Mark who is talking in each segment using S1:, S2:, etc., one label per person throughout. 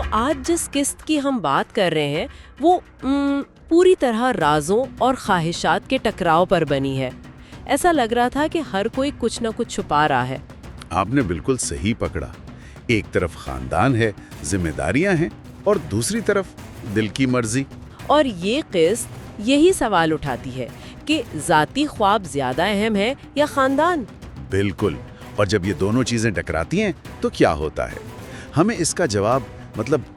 S1: आज जिस किस्त की हम बात कर रहे हैं वो पूरी तरह राजों और ख्वाहिशात के टकराव पर बनी है। ऐसा लग रहा था कि हर कोई कुछ न कुछ छुपा रहा है।
S2: आपने बिल्कुल सही पकड़ा। एक तरफ खानदान है, जिम्मेदारियां हैं, और दूसरी तरफ दिल की मर्जी।
S1: और ये किस्त यही सवाल उठाती है कि जाती ख्वाब ज्यादा अहम है या खानदान।
S2: बिल्कुल। और जब ये दोनों चीजें टकराती हैं तो क्या होता है? हमें इसका जवाब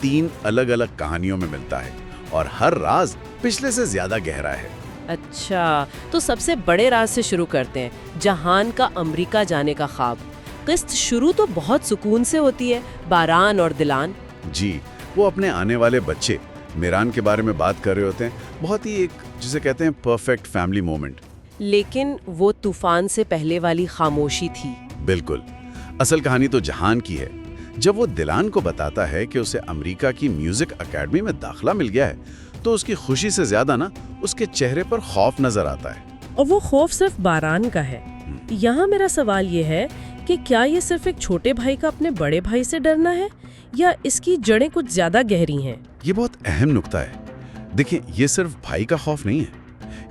S2: 3 अलग अलग कहानियों में मिलता है, और हर राज पिछले से ज्यादा गहरा है।
S1: अच्छा, तो सबसे बड़े राज से शुरू करते हैं। जहान का अमेरिका जाने का ख्वाब। किस्त शुरू तो बहुत सुकून से होती है, बारान और दिलान।
S2: जी, वो अपने आने वाले बच्चे मीरान के बारे में बात कर रहे होते हैं। बहुत ही एक जिसे कहते हैं परफेक्ट फैमिली मोमेंट।
S1: लेकिन वो तूफान से पहले वाली खामोशी थी।
S2: बिल्कुल। असल कहानी तो जहान की है। जब वो दिलान को बताता है कि उसे अमेरिका की म्यूजिक एकेडमी में दाखिला मिल गया है, तो उसकी खुशी से ज्यादा उसके चेहरे पर खौफ नजर आता है।
S3: और वो खौफ सिर्फ बारान का है। यहाँ मेरा सवाल ये है कि क्या ये सिर्फ एक छोटे भाई का अपने बड़े भाई से डरना है, या इसकी जड़ें कुछ ज्यादा गहरी हैं?
S2: ये बहुत अहम नुक्ता है। देखिए, ये सिर्फ भाई का खौफ नहीं है,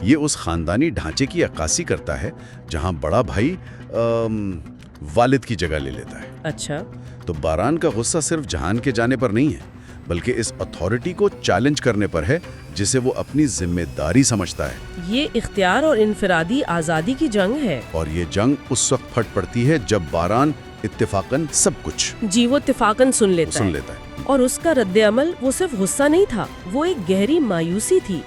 S2: ये उस खानदानी ढांचे की अक्कासी करता है जहां बड़ा भाई वालिद की जगह ले लेता है।
S3: अच्छा,
S2: तो बारान का गुस्सा सिर्फ जहान के जाने पर नहीं है, बल्कि इस अथॉरिटी को चैलेंज करने पर है जिसे वो अपनी जिम्मेदारी समझता है।
S3: ये इख्तियार और इनफरादी आज़ादी की जंग है।
S2: और ये जंग उस वक्त फट पड़ती है जब बारान इत्तेफाकन सब कुछ
S3: जी, वो इत्तेफाकन सुन लेता है। और उसका रद्द-ए-अमल वो सिर्फ गुस्सा नहीं था, वो एक गहरी मायूसी थी,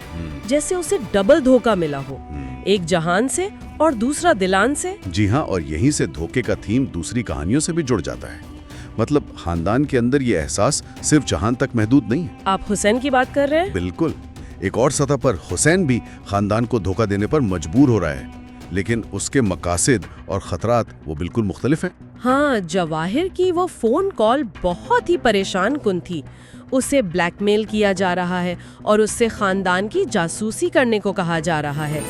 S3: जैसे उसे डबल धोखा मिला हो, एक जहान से और दूसरा दिलान से।
S2: जी हाँ, और यहीं से धोखे का थीम दूसरी कहानियों से भी जुड़ जाता है। मतलब खानदान के अंदर ये एहसास सिर्फ जहान तक महदूद नहीं है।
S3: आप हुसैन की बात कर रहे हैं?
S2: बिल्कुल। एक और सतह पर हुसैन भी खानदान को धोखा देने पर मजबूर हो रहा है, लेकिन उसके मकासद और खतरात वो बिल्कुल मुख्तलिफ हैं।
S3: हाँ, जवाहिर की वो फोन कॉल बहुत ही परेशान कुन थी। उसे ब्लैकमेल किया जा रहा है और उससे खानदान की जासूसी करने को कहा जा रहा है।